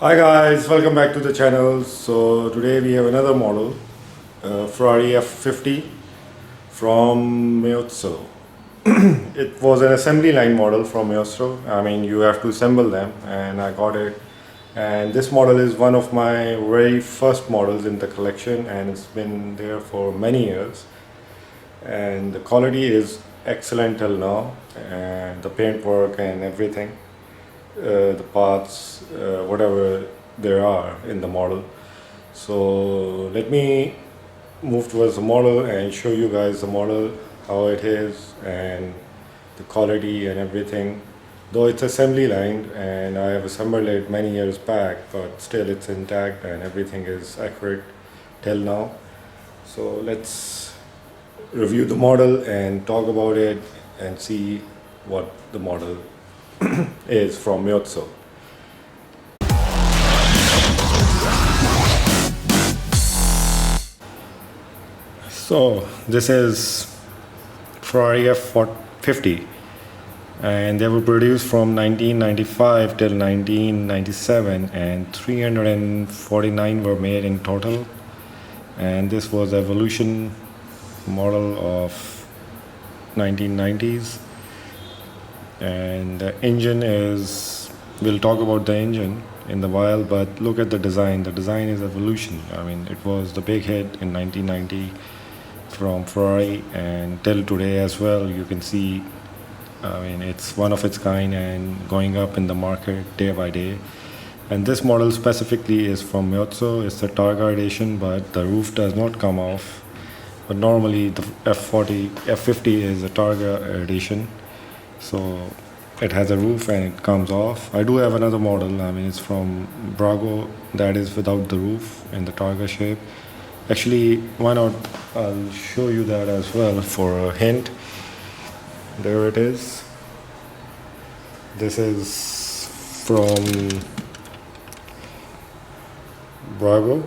Hi guys, welcome back to the channel. So today we have another model, Ferrari F50 from Maisto. It was an assembly line model from Maisto. I mean, you have to assemble them, and I got it. And this model is one of my very first models in the collection, and it's been there for many years. And the quality is excellent till now, and the paintwork and everything. The parts, whatever there are in the model. So let me move towards the model and show you guys the model, how it is and the quality and everything. Though it's assembly line and I have assembled it many years back, but still it's intact and everything is accurate till now. So let's review the model and talk about it and see what the model is from Maisto. So this is Ferrari F50 and they were produced from 1995 till 1997 and 349 were made in total, and this was evolution model of 1990s. And the engine is, we'll talk about the engine in a while, but look at the design. The design is evolution. I mean, it was the big hit in 1990 from Ferrari, and till today as well. You can see, I mean, it's one of its kind and going up in the market day by day. And this model specifically is from Maisto. It's the Targa edition, but the roof does not come off. But normally the F50 is a Targa edition. So it has a roof and it comes off. I do have another model, I mean, it's from Brago, that is without the roof in the Targa shape. Actually, why not, I'll show you that as well for a hint. There it is. This is from Brago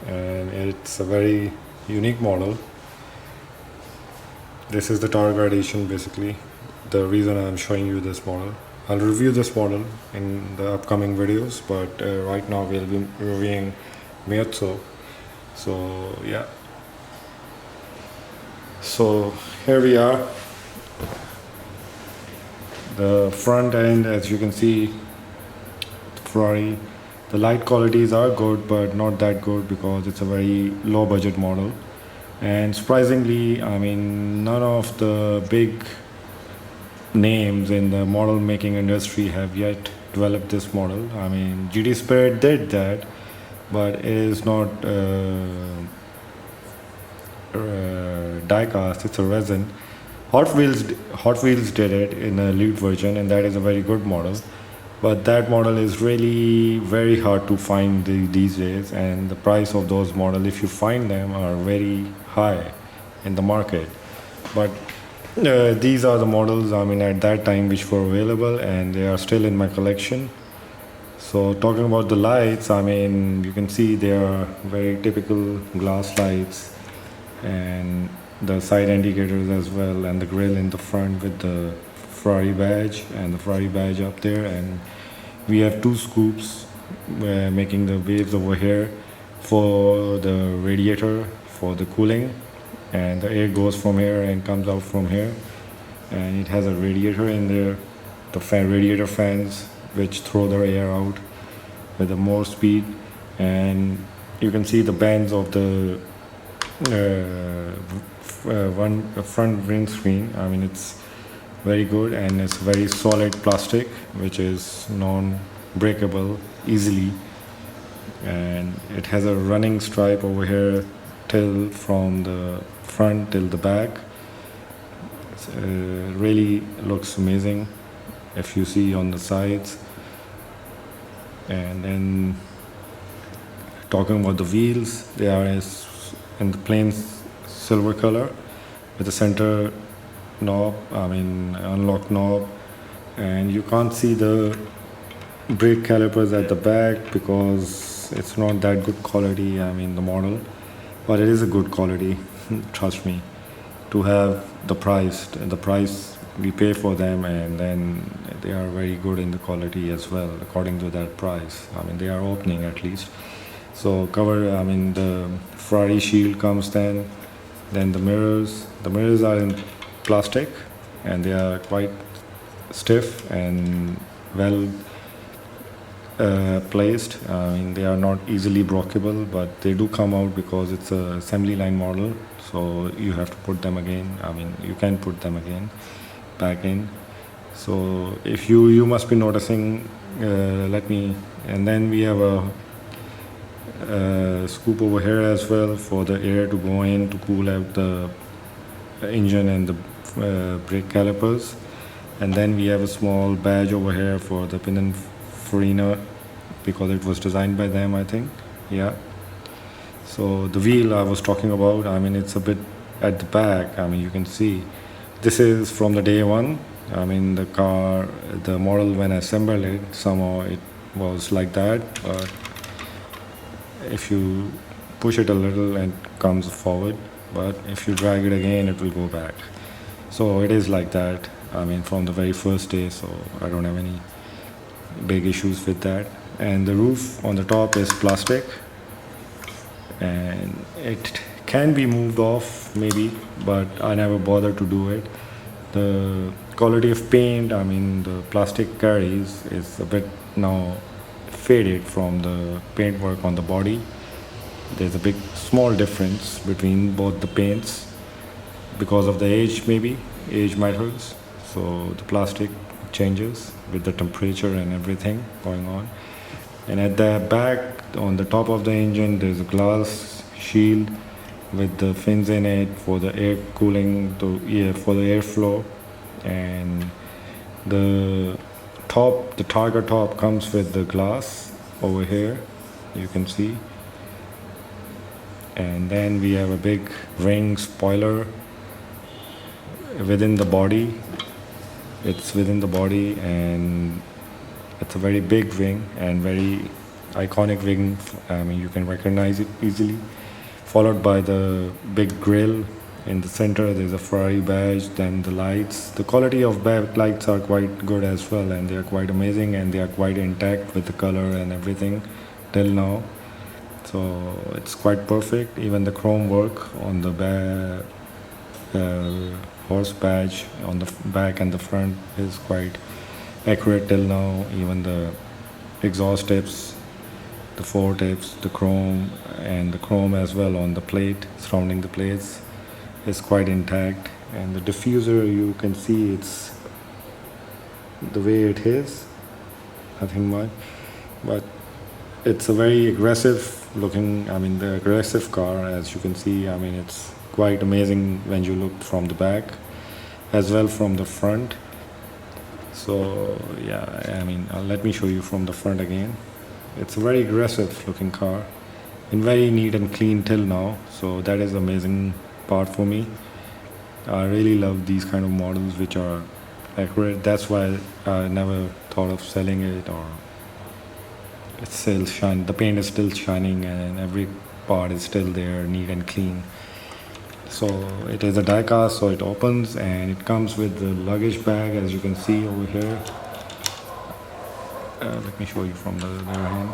and it's a very unique model. This is the Targa edition basically. The reason I'm showing you this model. I'll review this model in the upcoming videos, but right now we'll be reviewing Maisto. So yeah. So here we are. The front end, as you can see, Ferrari. The light qualities are good, but not that good because it's a very low budget model. And surprisingly, I mean, none of the big names in the model making industry have yet developed this model. I mean, GT Spirit did that, but it is not diecast, it's a resin. Hot Wheels did it in a elite version, and that is a very good model, but that model is really very hard to find these days, and the price of those models, if you find them, are very high in the market. But these are the models, I mean, at that time which were available, and they are still in my collection. So talking about the lights, I mean, you can see they are very typical glass lights, and the side indicators as well, and the grille in the front with the Ferrari badge and the Ferrari badge up there. And we have two scoops making the waves over here for the radiator for the cooling, and the air goes from here and comes out from here, and it has a radiator in there, the radiator fans which throw the air out with a more speed. And you can see the bands of the front windscreen. I mean, it's very good, and it's very solid plastic which is non-breakable easily, and it has a running stripe over here till from the front till the back. Really looks amazing if you see on the sides. And then talking about the wheels, they are in the plain silver color with the center knob, I mean unlock knob, and you can't see the brake calipers at the back because it's not that good quality, I mean, the model, but it is a good quality. Trust me, to have the price we pay for them, and then they are very good in the quality as well according to that price. I mean, they are opening at least. So cover, I mean, the Ferrari shield comes, then the mirrors are in plastic, and they are quite stiff and well placed. I mean, they are not easily brokeable, but they do come out because it's a assembly line model, so you have to put them again. I mean, you can put them again back in. So if you must be noticing, let me, and then we have a scoop over here as well for the air to go in to cool out the engine and the brake calipers. And then we have a small badge over here for the Pininfarina, because it was designed by them, I think. Yeah. So the wheel I was talking about, I mean, it's a bit at the back. I mean, you can see this is from the day one. I mean, the model when I assembled it, somehow it was like that, but if you push it a little, it comes forward, but if you drag it again, it will go back. So it is like that, I mean, from the very first day, so I don't have any big issues with that. And the roof on the top is plastic, and it can be moved off maybe, but I never bothered to do it. The quality of paint, I mean, the plastic carries is a bit now faded from the paintwork on the body. There's a small difference between both the paints because of the age, maybe age matters. So the plastic changes with the temperature and everything going on. And at the back, on the top of the engine, there's a glass shield with the fins in it for the air cooling, for the airflow. And the targa top comes with the glass over here, you can see. And then we have a big ring spoiler within the body. It's within the body, and it's a very big ring and very iconic ring. I mean, you can recognize it easily. Followed by the big grille in the center. There's a Ferrari badge. Then the lights. The quality of backlights are quite good as well, and they are quite amazing, and they are quite intact with the color and everything till now. So it's quite perfect. Even the chrome work on the horse badge on the back and the front is quite accurate till now. Even the exhaust tips, the four tips, the chrome, and the chrome as well on the plate surrounding the plates is quite intact. And the diffuser, you can see it's the way it is, nothing much, but it's a very aggressive looking, I mean, the aggressive car, as you can see. I mean, it's quite amazing when you look from the back as well from the front. So yeah, I mean, let me show you from the front again. It's a very aggressive looking car and very neat and clean till now, so that is amazing part for me. I really love these kind of models which are accurate. That's why I never thought of selling it, or it still shine. The paint is still shining and every part is still there, neat and clean. So it is a diecast, so it opens and it comes with the luggage bag, as you can see over here. Let me show you from the other hand.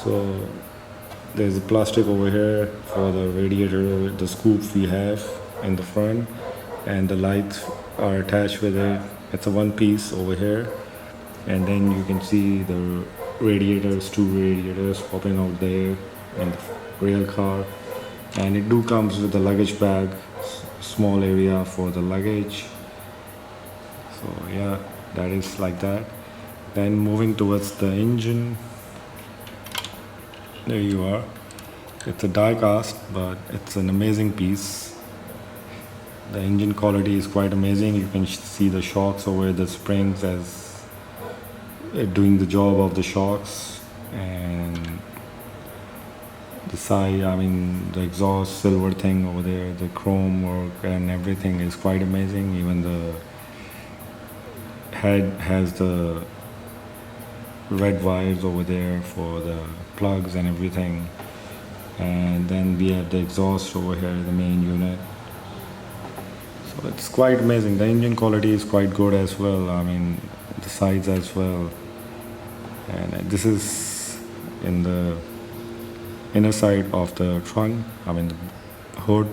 So there's a plastic over here for the radiator, the scoop we have in the front, and the lights are attached with it. It's a one piece over here, and then you can see the radiators, two radiators popping out there in the real car. And it do comes with the luggage bag, small area for the luggage. So yeah, that is like that. Then moving towards the engine, there you are. It's a die cast, but it's an amazing piece. The engine quality is quite amazing. You can see the shocks over the springs as doing the job of the shocks, and the side, I mean, the exhaust silver thing over there, the chrome work and everything is quite amazing. Even the head has the red wires over there for the plugs and everything. And then we have the exhaust over here, the main unit. So it's quite amazing. The engine quality is quite good as well. I mean, the sides as well. And this is in the inner side of the trunk. I mean, the hood,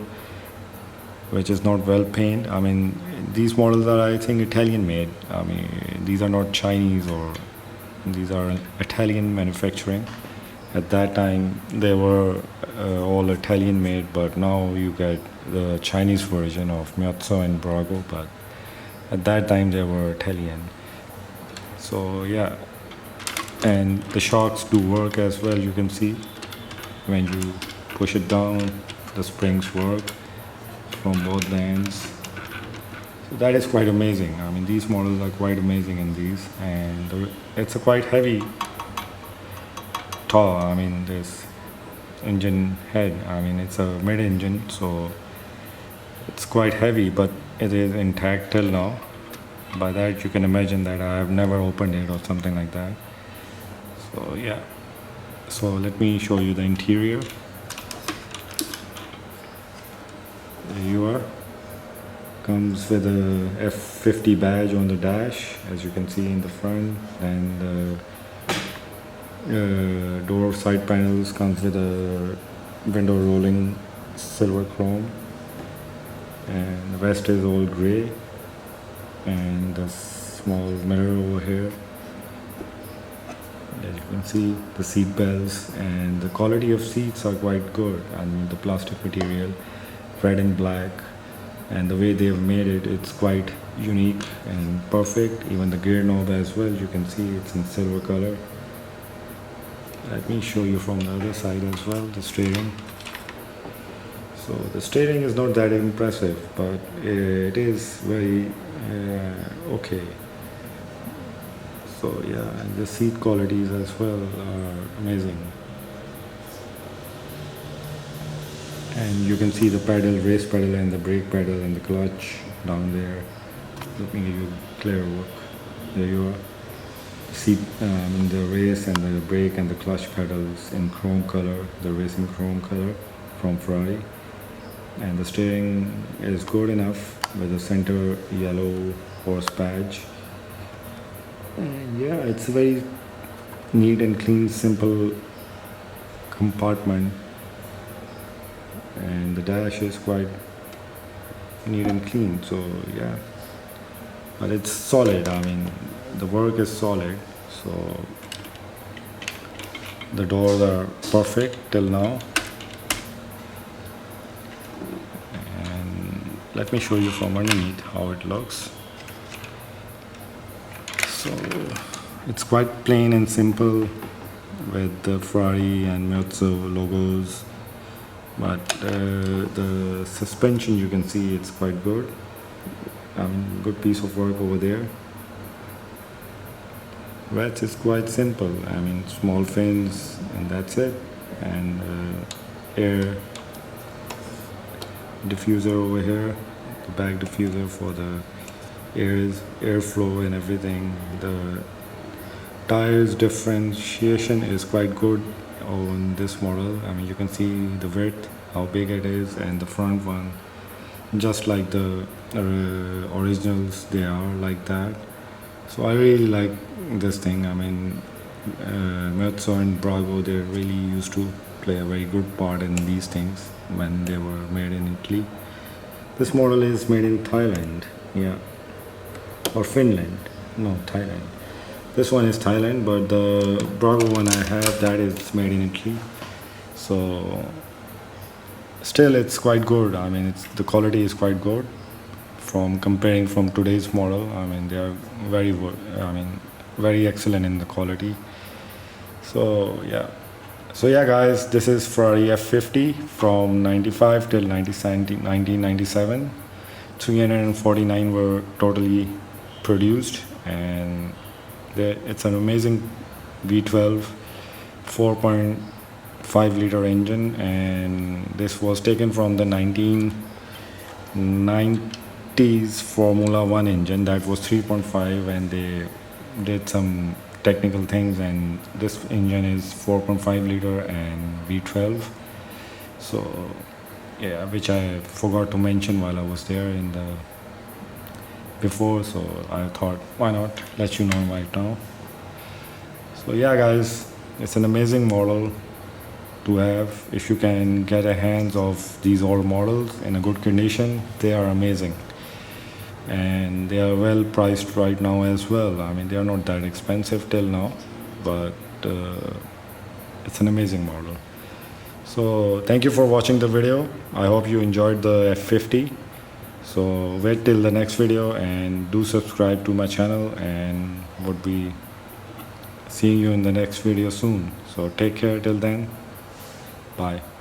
which is not well painted. I mean, these models are, I think, Italian made. I mean, these are not Chinese, or these are Italian manufacturing. At that time, they were all Italian made, but now you get the Chinese version of Maisto and Brago. But at that time, they were Italian. So yeah, and the shocks do work as well. You can see when you push it down, the springs work from both the ends. So that is quite amazing. I mean, these models are quite amazing in these, and it's a quite heavy tall. I mean, this engine head, I mean, it's a mid-engine, so it's quite heavy, but it is intact till now. By that you can imagine that I have never opened it or something like that. So yeah, so let me show you the interior. There you are. Comes with a F50 badge on the dash, as you can see in the front, and door side panels comes with a window rolling silver chrome, and the rest is all gray, and the small mirror over here. As you can see, the seat belts and the quality of seats are quite good. I mean, the plastic material, red and black, and the way they have made it, it's quite unique and perfect. Even the gear knob as well, you can see it's in silver color. Let me show you from the other side as well, the steering. So the steering is not that impressive, but it is very okay. So yeah, and the seat qualities as well are amazing. And you can see the pedal, race pedal, and the brake pedal, and the clutch down there. Let me give you a clear look. There you are. Seat, the race and the brake and the clutch pedals in chrome color, the racing chrome color from Ferrari. And the steering is good enough with the center yellow horse badge. And yeah, it's a very neat and clean, simple compartment. And the dash is quite neat and clean, so yeah. But it's solid, I mean, the work is solid, so the doors are perfect till now. And let me show you from underneath how it looks. So it's quite plain and simple with the Ferrari and Maisto logos, but the suspension, you can see it's quite good. Good piece of work over there. Rest is quite simple. I mean, small fins, and that's it. And air diffuser over here, the back diffuser for the airflow and everything. The tires differentiation is quite good on this model. I mean, you can see the width, how big it is, and the front one, just like the originals, they are like that. So I really like this thing. I mean, Maisto and Brago, they really used to play a very good part in these things when they were made in Italy. This model is made in Thailand, yeah, or Finland, no, Thailand. This one is Thailand, but the Brago one I have, that is made in Italy. So still it's quite good. I mean, the quality is quite good from comparing from today's model. I mean, they are very excellent in the quality. So yeah guys, this is Ferrari F50 from 95 till 1997. 349 were totally produced, and it's an amazing V12 4.5 liter engine, and this was taken from the 1990s Formula 1 engine that was 3.5, and they did some technical things, and this engine is 4.5 liter and V12. So yeah, which I forgot to mention while I was there in the before, so I thought why not let you know right now. So yeah guys, it's an amazing model to have. If you can get a hands of these old models in a good condition, they are amazing, and they are well priced right now as well. I mean, they are not that expensive till now, but it's an amazing model. So thank you for watching the video. I hope you enjoyed the F50. So wait till the next video and do subscribe to my channel, and would be seeing you in the next video soon. So take care till then. Bye.